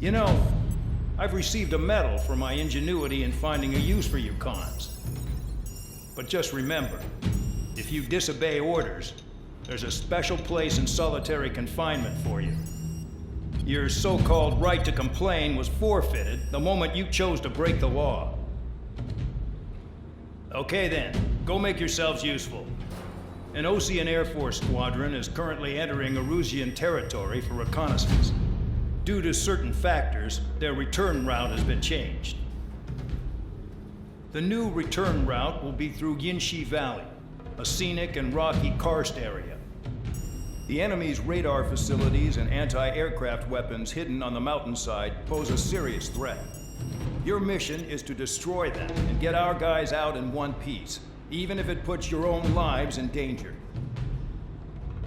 You know, I've received a medal for my ingenuity in finding a use for you cons. But just remember, if you disobey orders, there's a special place in solitary confinement for you. Your so-called right to complain was forfeited the moment you chose to break the law. Okay then, go make yourselves useful. An Osean Air Force squadron is currently entering Erusean territory for reconnaissance. Due to certain factors, their return route has been changed. The new return route will be through Yinshi Valley, a scenic and rocky karst area. The enemy's radar facilities and anti-aircraft weapons hidden on the mountainside pose a serious threat. Your mission is to destroy them and get our guys out in one piece, even if it puts your own lives in danger.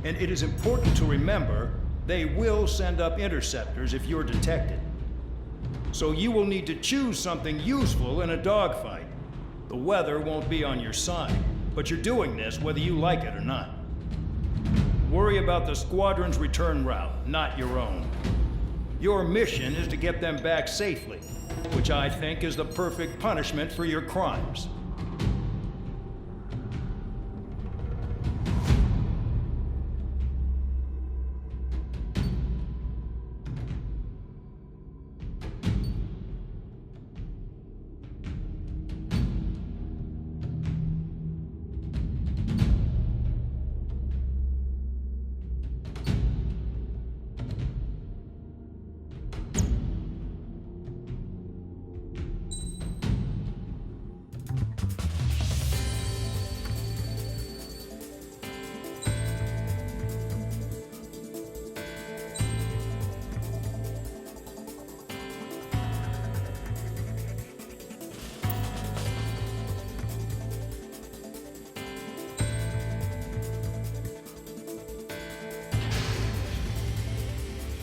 And it is important to remember, they will send up interceptors if you're detected. So you will need to choose something useful in a dogfight. The weather won't be on your side, but you're doing this whether you like it or not. Worry about the squadron's return route, not your own. Your mission is to get them back safely, which I think is the perfect punishment for your crimes.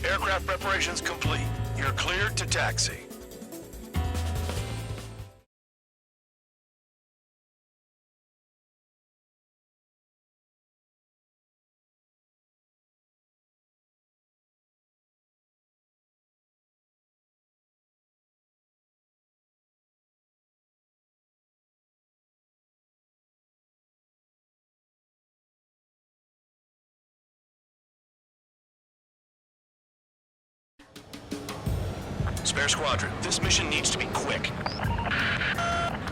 Aircraft preparations complete. You're cleared to taxi. Spare Squadron, this mission needs to be quick.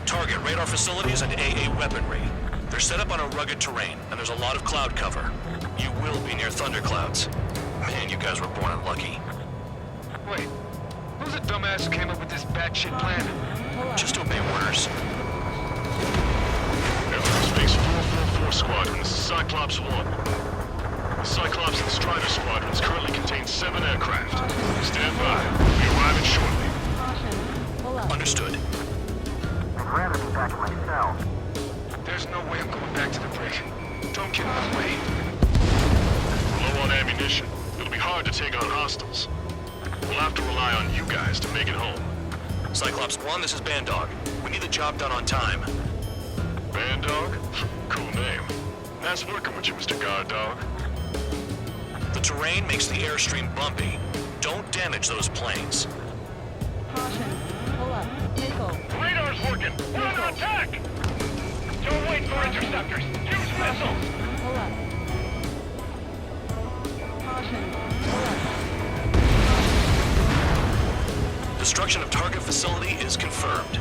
Target radar facilities and AA weaponry. They're set up on a rugged terrain, and there's a lot of cloud cover. You will be near thunderclouds. Man, you guys were born unlucky. Wait, who's the dumbass who came up with this batshit plan? Just obey orders. Aerospace 444 Squadron, this is Cyclops 1. The Cyclops and Strider squadrons currently contain 7 aircraft. Stand by. We'll be arriving shortly. Understood. I'd rather be back in my cell. There's no way I'm going back to the brig. Don't get in my way. We're low on ammunition. It'll be hard to take on hostiles. We'll have to rely on you guys to make it home. Cyclops 1, this is Bandog. We need the job done on time. Bandog? Cool name. Nice working with you, Mr. Guard Dog. The terrain makes the airstream bumpy. Don't damage those planes. Caution. Pull up. Nickel. Radar's working! We're under attack! Don't wait for interceptors. Use missiles. Pull up. Caution. Pull up. Destruction of target facility is confirmed.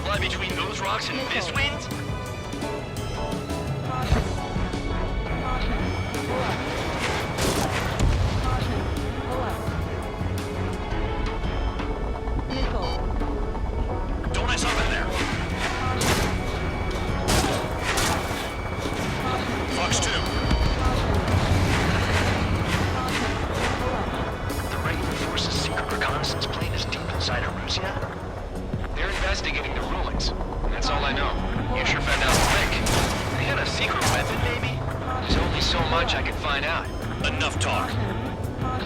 Fly between those rocks and this wind? Caution. Caution. Pull up. Caution. Pull up. Nickel. Don't I saw that there? Fox 2. The regular force's secret reconnaissance plane is deep inside Erusean? They're investigating the ruins, and that's all I know. You sure found out quick. They had a secret weapon, maybe? There's only so much I can find out. Enough talk.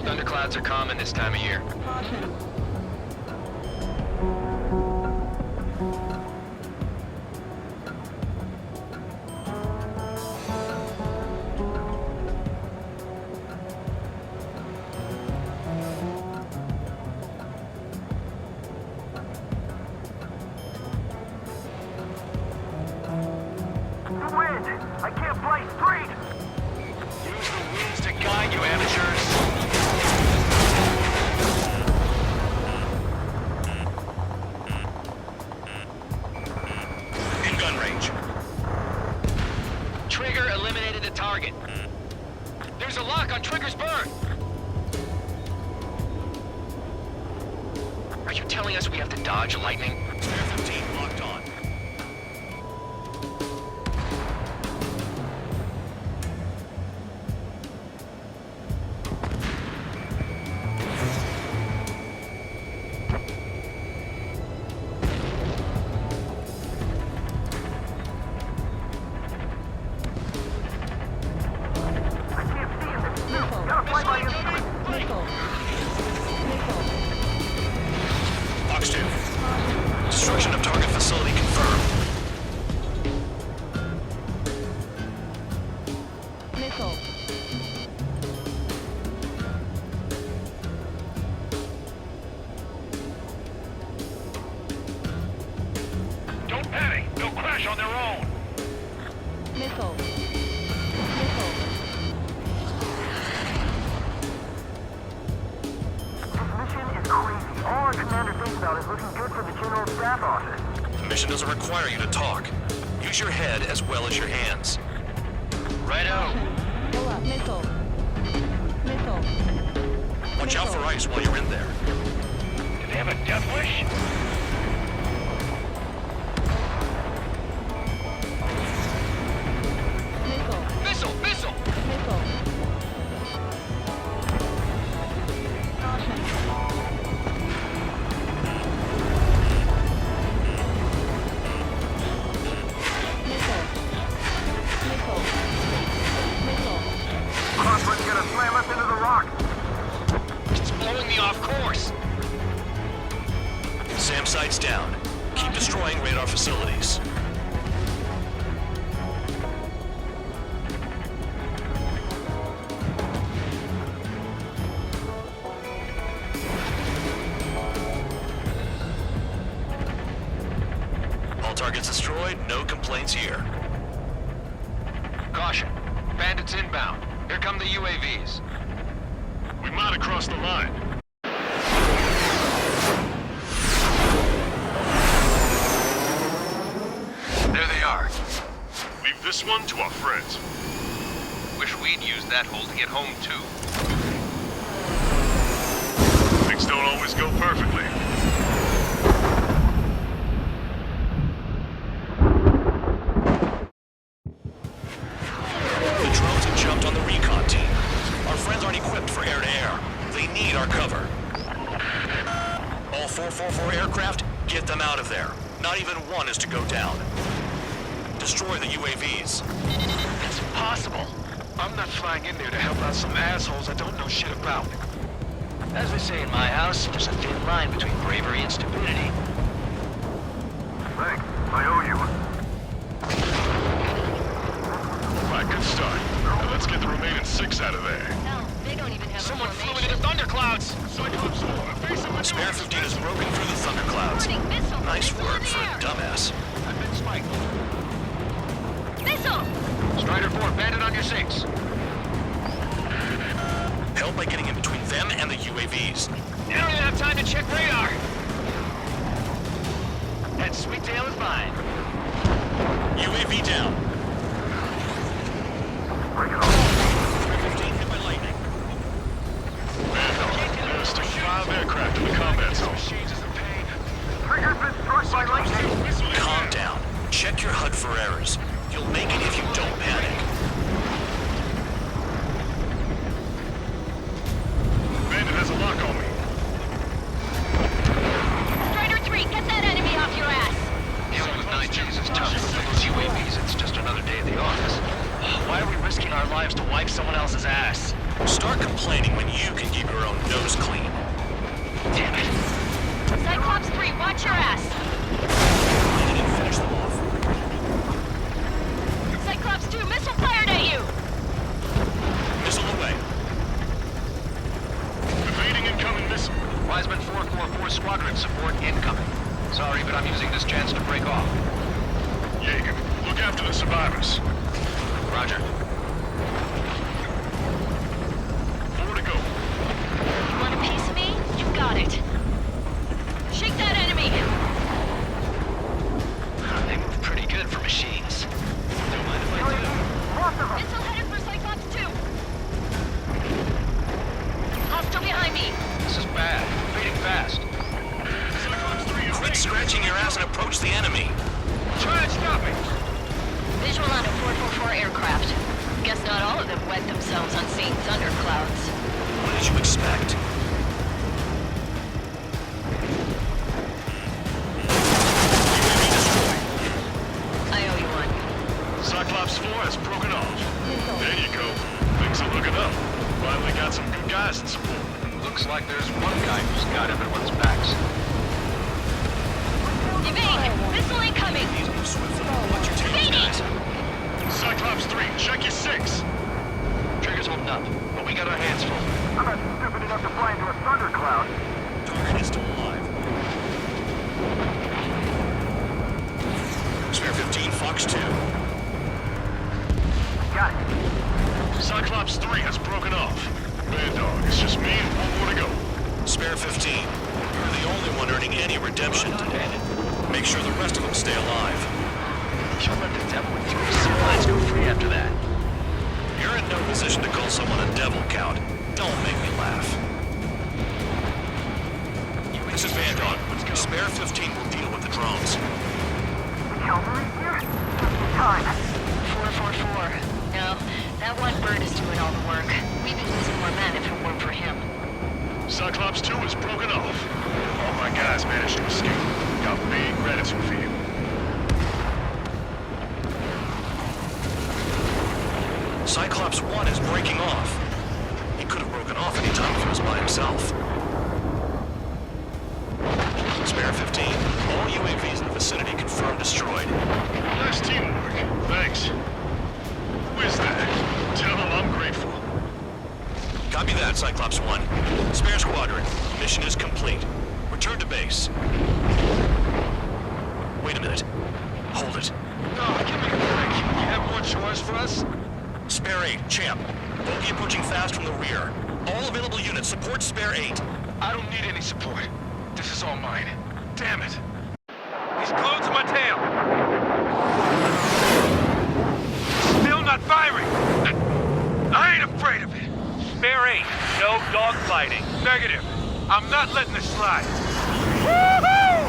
Thunderclouds are common this time of year. Caution. Display street! Use the winds to guide you, amateurs. In gun range. Trigger eliminated the target. There's a lock on Trigger's bird. Are you telling us we have to dodge lightning? Spare 15 locked on. I can't see in this suit. Gotta fly by instrument. Missile. Missile. Box 2. Destruction of target facility confirmed. Missile. Don't panic. They'll crash on their own. Missile. Missile. This mission is crazy. All our commander thinks about is looking good for the General Staff Office. The mission doesn't require you to talk. Use your head as well as your hands. Righto. Pull up. Missile. Missile. Watch out for ice while you're in there. Do they have a death wish? Missile. Missile! Missile! Missile. Caution. Missile. Missile. Missile. Crosswind's gonna slam us into the rock. It's blowing me off course. SAM sights down. Keep destroying radar facilities. All targets destroyed, no complaints here. Caution. Bandits inbound. Here come the UAVs. We might have crossed the line. There they are. Leave this one to our friends. Wish we'd used that hole to get home, too. Things don't always go perfectly. The drones have jumped on the recon team. Our friends aren't equipped for air-to-air. They need our cover. All 444 aircraft, get them out of there. Not even one is to go down. Destroy the UAVs. It's impossible. I'm not flying in there to help out some assholes I don't know shit about. As they say in my house, there's a thin line between bravery and stupidity. Thanks. I owe you. Right, good start. Now let's get the remaining 6 out of there. No, they don't even have Someone a flew formation. into the thunderclouds! Cyclops 1, facing the Spare 15 has broken through the thunderclouds. Reporting missile. Nice Missile work in the for a air. dumbass. I've been spiked. Missile! Strider 4, bandit on your 6. Help by getting in between them and the UAVs. You don't even have time to check radar! That sweet tail is mine. UAV down. Bring it on. Spare 15 hit by lightning. Bandog, there's still 5 aircraft in the combat zone. Machines is a pain. Trigger's been struck by lightning. Calm down. Check your HUD for errors. You'll make it if you don't panic. Bandit has a lock on me. Strider 3, get that enemy off your ass! Dealing with 9Gs is tough. For those UAVs, it's just another day at the office. Why are we risking our lives to wipe someone else's ass? Start complaining when you can keep your own nose clean. Damn it. Cyclops 3, watch your ass! I didn't finish them off. Cyclops 2, missile fired at you! Missile away. Evading incoming missile. Wiseman 444 Squadron support incoming. Sorry, but I'm using this chance to break off. Jaeger, look after the survivors. Roger. 4 to go. You want a piece of me? You got it. Shake that enemy! They move pretty good for machines. Don't mind if I do. Lots of them. Missile headed for Cyclops 2! Hostile behind me! This is bad. Fading fast. Cyclops 3 is Quit scratching your ass and approach the enemy. Try and stop me! Visual on a 444 aircraft. Guess not all of them wet themselves on seeing thunderclouds. What did you expect? I owe you one. Cyclops 4 has broken off. There you go. Things are looking up. Finally got some good guys in support. Looks like there's one guy who's got everyone's backs. Evade! Missile incoming! These move swiftly. Watch your tails, guys. Cyclops 3, check your 6. Trigger's holding up, but we got our hands full. I'm not stupid enough to fly into a thundercloud. Target is still alive. Spare 15, Fox 2. Got it. Cyclops 3 has broken off. Bandog, it's just me and one more to go. Spare 15. You're the only one earning any redemption today. Make sure the rest of them stay alive. You'll let the devil into his supplies go free after that. You're in no position to call someone a devil, Count. Don't make me laugh. This is Bandog. Spare 15 will deal with the drones. Cavalry here? Time. 444. No, that one bird is doing all the work. We'd be losing more men if it weren't for him. Cyclops 2 has broken off. All my guys managed to escape. Got big gratitude for you. Cyclops 1 is breaking off. He could have broken off any time if he was by himself. Spare 15. All UAVs in the vicinity confirmed destroyed. Nice teamwork. Thanks. Who is that? Tell him I'm grateful. Copy that, Cyclops 1. Spare Squadron. Mission is complete. Return to base. Wait a minute. Hold it. No, give me a break. You have more chores for us? Spare 8, Champ. Bogey approaching fast from the rear. All available units support Spare 8. I don't need any support. This is all mine. Damn it. He's glued to my tail. Still not firing. I ain't afraid of it. Spare 8, no dogfighting. Negative. I'm not letting this slide. Woohoo!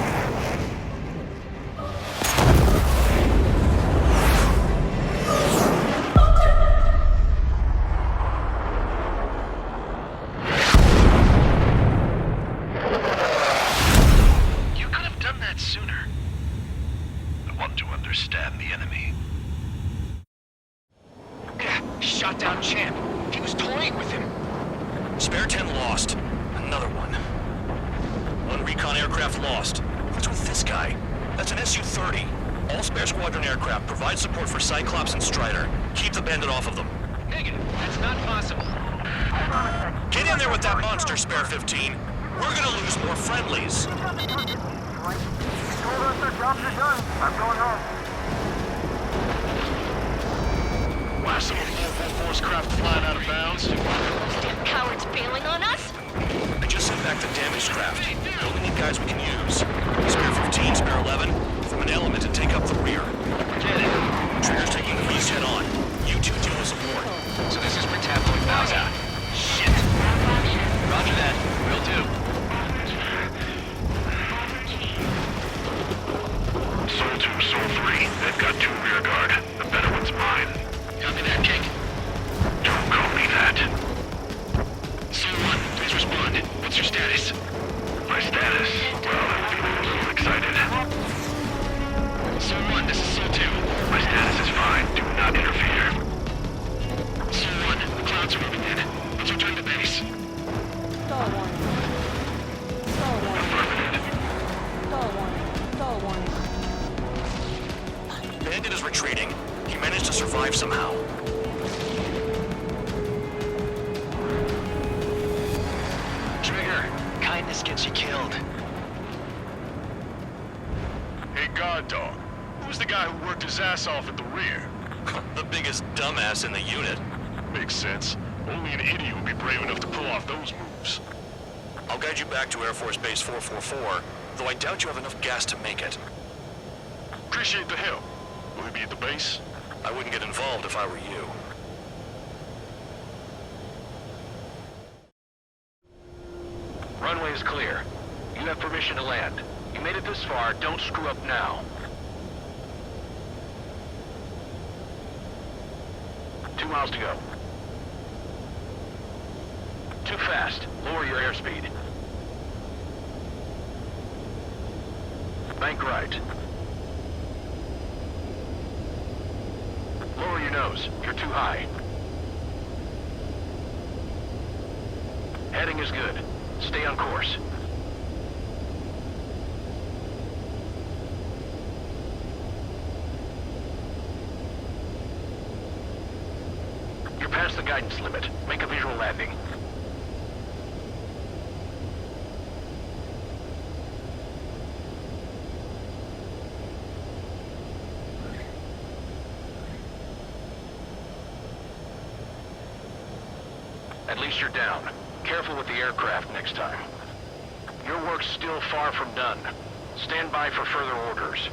You could have done that sooner. I want to understand the enemy. Shot down Champ. He was toying with him. Spare 10 lost. Another one. One recon aircraft lost. What's with this guy? That's an Su-30. All Spare Squadron aircraft provide support for Cyclops and Strider. Keep the bandit off of them. Negative. That's not possible. Get in there with that monster, Spare 15. We're gonna lose more friendlies. They told us their jobs are done. I'm going home. Wow, some of 444's craft flying out of bounds. Those damn cowards bailing on us? I just sent back the damaged craft. We only need guys we can use. Spare 15, Spare 11, form an element and take up the rear. Get it. Trigger's taking the beast head on. You two deal with support. So this is Metaboid Bowser. Shit. Roger that. Will do. Soul 2, Soul 3. They've got 2 rear guard. The better one's mine. Copy that, King. Don't call me that. Soul 1, please respond. What's your status? My status? Well, I'm feeling a little excited. Soul 1, this is Soul 2. My status is fine. Do not interfere. Soul 1, the clouds are moving in. Let's return to base. Stall warning. Stall warning. Stall warning. Stall warning. Bandit is retreating. He managed to survive somehow. Trigger, kindness gets you killed. Hey, guard dog. Who's the guy who worked his ass off at the rear? The biggest dumbass in the unit. Makes sense. Only an idiot would be brave enough to pull off those moves. I'll guide you back to Air Force Base 444, though I doubt you have enough gas to make it. Appreciate the help. Will he be at the base? I wouldn't get involved if I were you. Runway is clear. You have permission to land. You made it this far, don't screw up now. 2 miles to go. Too fast. Lower your airspeed. Bank right. Lower your nose. You're too high. Heading is good. Stay on course. You're past the guidance limit. Make a visual landing. At least you're down. Careful with the aircraft next time. Your work's still far from done. Stand by for further orders.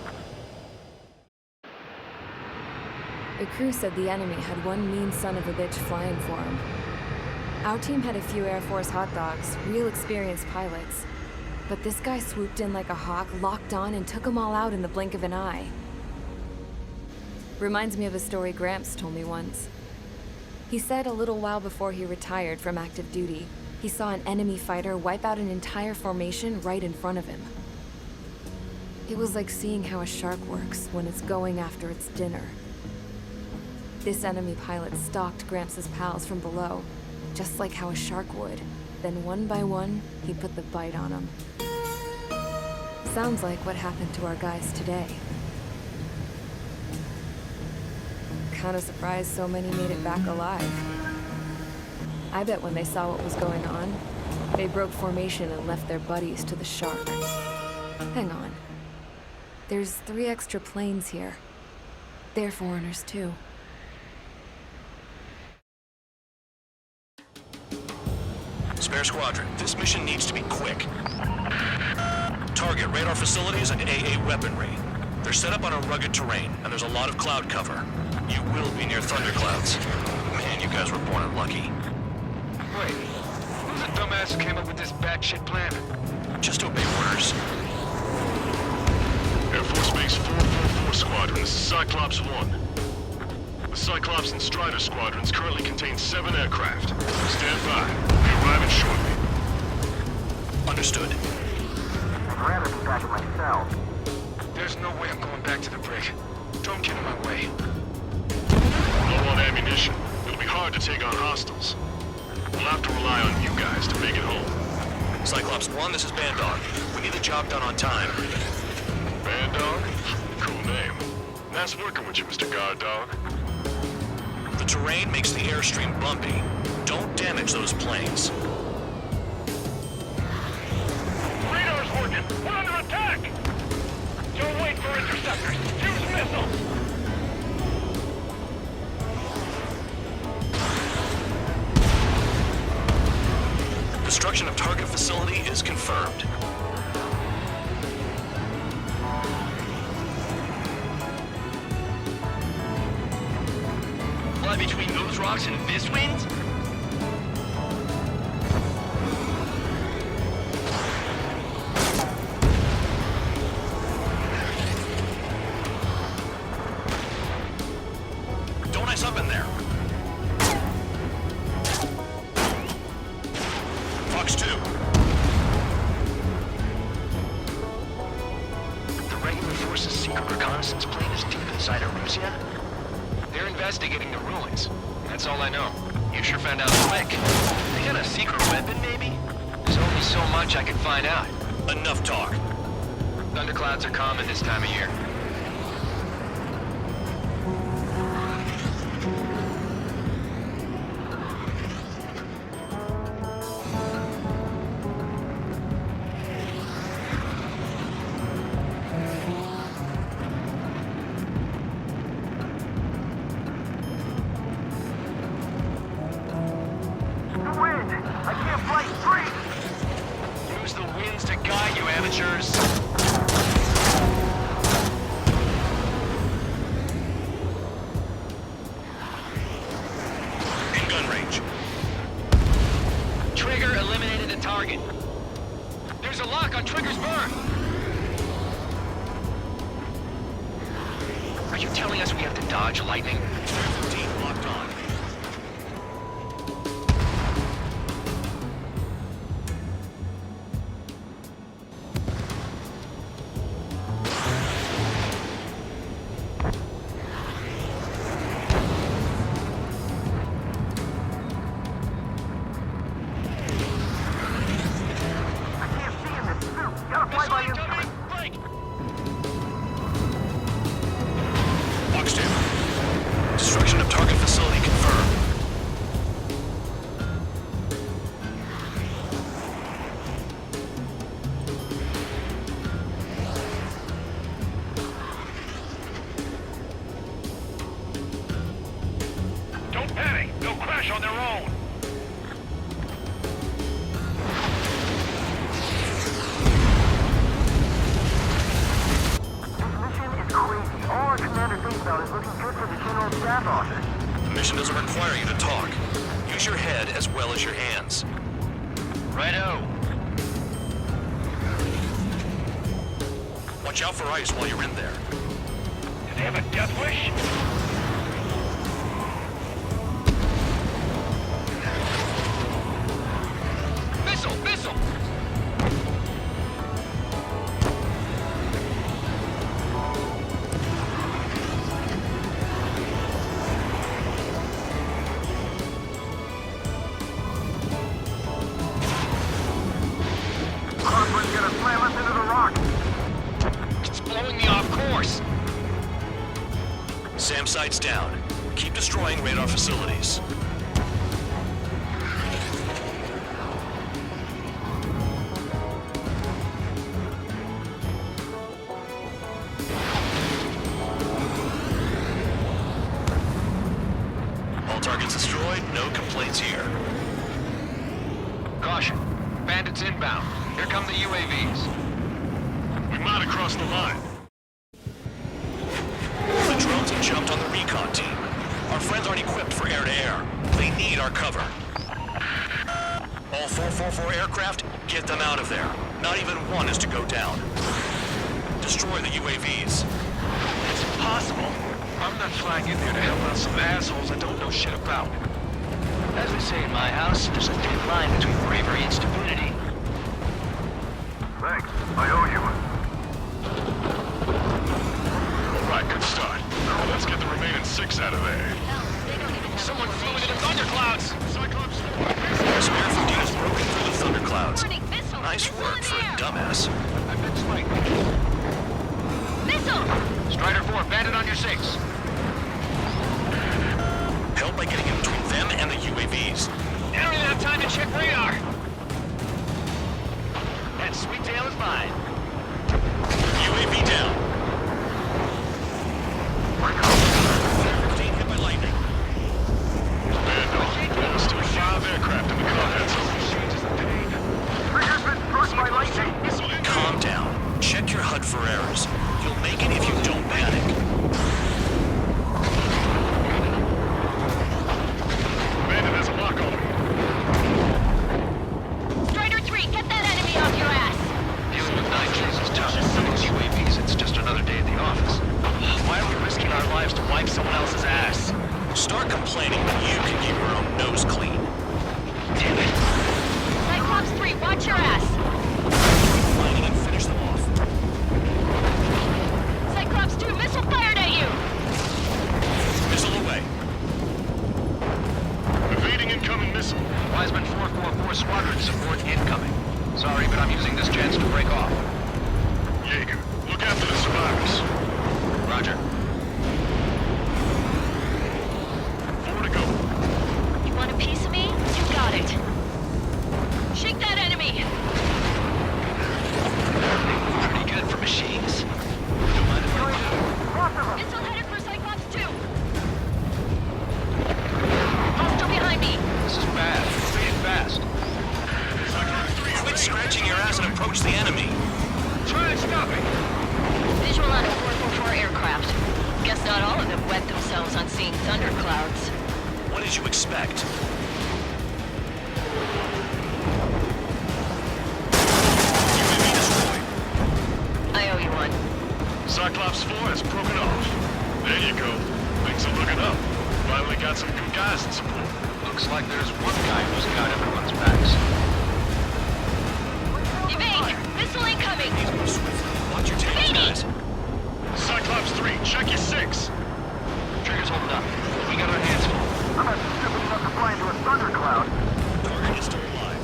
The crew said the enemy had one mean son of a bitch flying for him. Our team had a few Air Force hot dogs, real experienced pilots. But this guy swooped in like a hawk, locked on, and took them all out in the blink of an eye. Reminds me of a story Gramps told me once. He said a little while before he retired from active duty, he saw an enemy fighter wipe out an entire formation right in front of him. It was like seeing how a shark works when it's going after its dinner. This enemy pilot stalked Gramps' pals from below, just like how a shark would. Then one by one, he put the bite on them. Sounds like what happened to our guys today. Kinda surprised so many made it back alive. I bet when they saw what was going on, they broke formation and left their buddies to the shark. Hang on. There's 3 extra planes here. They're foreigners too. Spare Squadron, this mission needs to be quick. Target radar facilities and AA weaponry. They're set up on a rugged terrain, and there's a lot of cloud cover. You will be near thunderclouds. Man, you guys were born unlucky. Wait, who's the dumbass who came up with this batshit plan? Just obey orders. Air Force Base 444 Squadron, this is Cyclops 1. The Cyclops and Strider squadrons currently contain 7 aircraft. Stand by. We'll be arriving shortly. Understood. I'd rather be back at my cell. There's no way I'm going back to the brig. Don't get in my way. Low on ammunition. It'll be hard to take on hostiles. We'll have to rely on you guys to make it home. Cyclops 1, this is Bandog. We need the job done on time. Bandog? Cool name. Nice working with you, Mr. Guard Dog. The terrain makes the airstream bumpy. Don't damage those planes. Radar's working! We're under attack! Don't wait for interceptors! Use missiles! Destruction of target facility is confirmed. Fly between those rocks and this wind? Don't ice up in there. Fox 2. The regular force's secret reconnaissance plane is deep inside Erusean? They're investigating the ruins. That's all I know. You sure found out quick. They got a secret weapon, maybe? There's only so much I can find out. Enough talk. Thunderclouds are common this time of year. amateurs. In gun range. Trigger eliminated the target. There's a lock on Trigger's burn. Are you telling us we have to dodge lightning? 15 locked on. I can't see in this suit. Gotta fly by inside. Break! Box 2. Destruction of target facility confirmed. Don't panic. They'll crash on their own. This mission is crazy. All our commander thinks about is looking good for the general staff office. The mission doesn't require you to talk. Use your head as well as your hands. Righto. Watch out for ice while you're in there. Do they have a death wish? Missile! Missile! Crosswind's gonna slam us into the rock. It's blowing me off course. SAM sights down. Keep destroying radar facilities. All targets destroyed, no complaints here. Caution. Bandits inbound. Here come the UAVs. We might have crossed the line. The drones have jumped on the recon team. Our friends aren't equipped for air-to-air. They need our cover. All 444 aircraft, get them out of there. Not even one is to go down. Destroy the UAVs. It's impossible. I'm not flying in there to help out some assholes I don't know shit about. As they say in my house, there's a thin line between bravery and stupidity. Thanks. I owe you. Right, good start. Now let's get the remaining 6 out of there. Someone flew into the thunderclouds! Cyclops. Spare 15 has broken through the thunderclouds. Nice work for a dumbass. I've been slight. Missile! Strider 4, bandit on your 6. Help by getting in between them and the UAVs. I don't even have time to check radar. That sweet tail is mine. UAV down. 15 hit by lightning. Bandog. Still 5 aircraft in the combat zone. Trigger's been struck by lightning. Calm down. Check your HUD for errors. You'll make it if you don't panic. Bandit has a lock on me. Strider 3, get that enemy off your ass! Dealing with 9 kills is tough. For those UAVs, it's just another day at the office. Why are we risking our lives to wipe someone else's ass? Start complaining when you can keep your own nose clean. Damn it. Cyclops 3, watch your ass! Finding and finish them off. Cyclops 2, missile fired at you! Missile away. Evading incoming missile. Wiseman 444 squadron support incoming. Sorry, but I'm using this chance to break off. Jaeger, look after the survivors. Roger. 4 to go. You want a piece of me? You got it. Shake that enemy! thunderclouds. What did you expect? UAV destroyed. I owe you one. Cyclops 4 has broken off. There you go. Things are looking up. Finally got some good guys in support. Looks like there's one guy who's got everyone's backs. Evade! Missile incoming! Please move swiftly. Watch your tails, Evading! guys. Cyclops 3, check your 6. Trigger's holding up. We got our hands full. I'm not stupid enough to fly into a thundercloud. Target is still alive.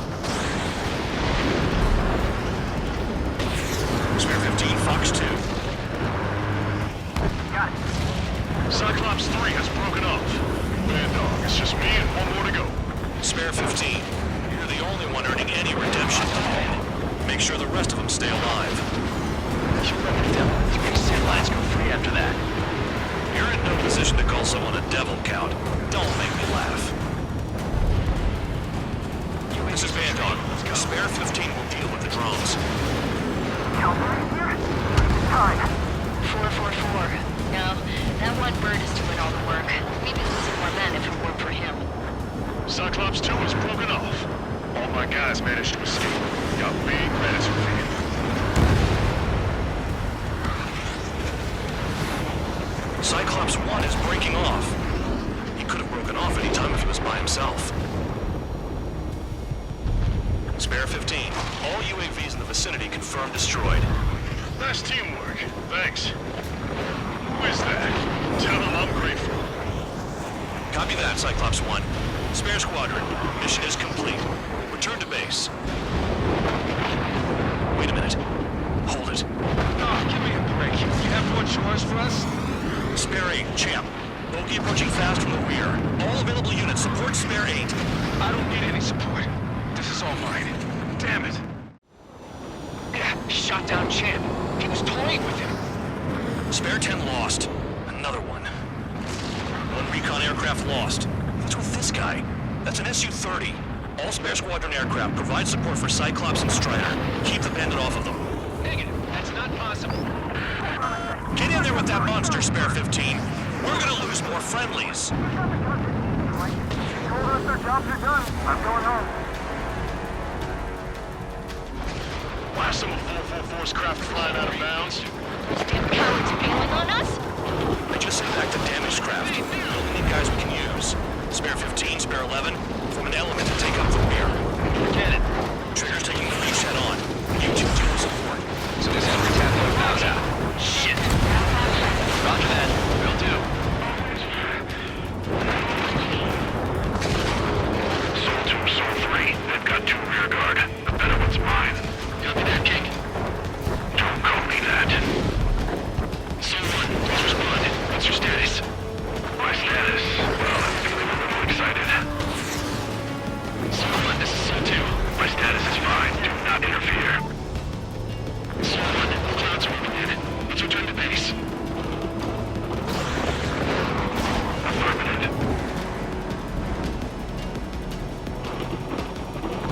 Spare 15, Fox 2. Got it. Cyclops 3 has broken off. Bandog, it's just me and one more to go. Spare 15. You're the only one earning any redemption tonight. Make sure the rest of them stay alive. You run the devil. 3 sand lines go free after that. You're in no position to call someone a devil, Count. Don't make me laugh. This is Bandog. Spare 15 will deal with the drones. Calvary here? Time. 444. No, that one bird is doing all the work. We'd be losing more men if it weren't for him. Cyclops 2 has broken off. All my guys managed to escape. Got big credits for me. Cyclops 1 is breaking off. He could have broken off any time if he was by himself. Spare 15. All UAVs in the vicinity confirmed destroyed. Nice teamwork. Thanks. Who is that? Tell him I'm grateful. Copy that, Cyclops 1. Spare Squadron. Mission is complete. Return to base. Wait a minute. Hold it. Oh, give me a break. You have more chores for us? Spare 8, Champ. Bogey approaching fast from the rear. All available units support Spare 8. I don't need any support. This is all mine. Damn it. Yeah, shot down Champ. He was toying with him. Spare 10 lost. Another one. One recon aircraft lost. What's with this guy? That's an Su-30. All Spare Squadron aircraft provide support for Cyclops and Strider. Keep the bandit off of them. Negative. That's not possible. Get in there with that monster, Spare 15. We're gonna lose more friendlies. Told us their jobs are done. I'm going home. Why some of 444's craft flying out of bounds? Damn cowards bailing on us? I just sent back the damaged craft. We only need guys we can use. Spare 15, Spare 11, form an element to take up the rear. Get it. Trigger's taking the beach head on. You two deal with support. So this every tap those bows out. Shit. Roger that. Will do. Soul 2, Soul 3. They've got 2 rear guard. The better one's mine. Copy that, King. Don't call me that. Soul 1, please respond. What's your status? My status? Well, I'm feeling a little excited. Soul 1, this is Soul 2. My status is fine. Do not interfere. Soul 1, clouds are moving in. Let's return to base. Affirmative.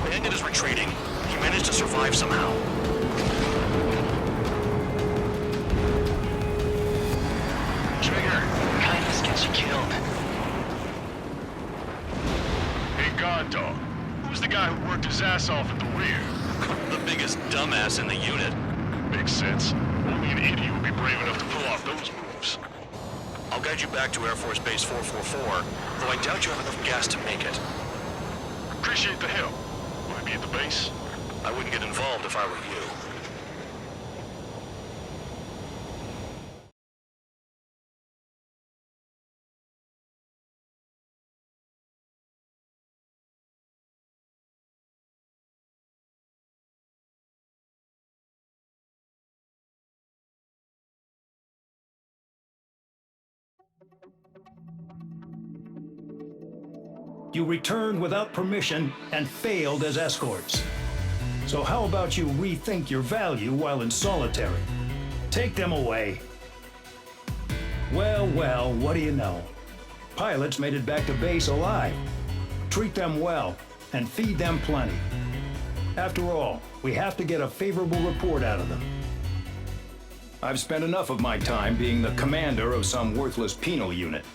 Bandit is retreating. He managed to survive somehow. Trigger, kindness gets you killed. Hey, God Dog. Who's the guy who worked his ass off at the rear? The biggest dumbass in the unit. Makes sense. Only an idiot would be brave enough to pull off those moves. I'll guide you back to Air Force Base 444, though I doubt you have enough gas to make it. Appreciate the help. Will I be at the base? I wouldn't get involved if I were you. You returned without permission and failed as escorts. So how about you rethink your value while in solitary? Take them away. Well, what do you know? Pilots made it back to base alive. Treat them well and feed them plenty. After all, we have to get a favorable report out of them. I've spent enough of my time being the commander of some worthless penal unit.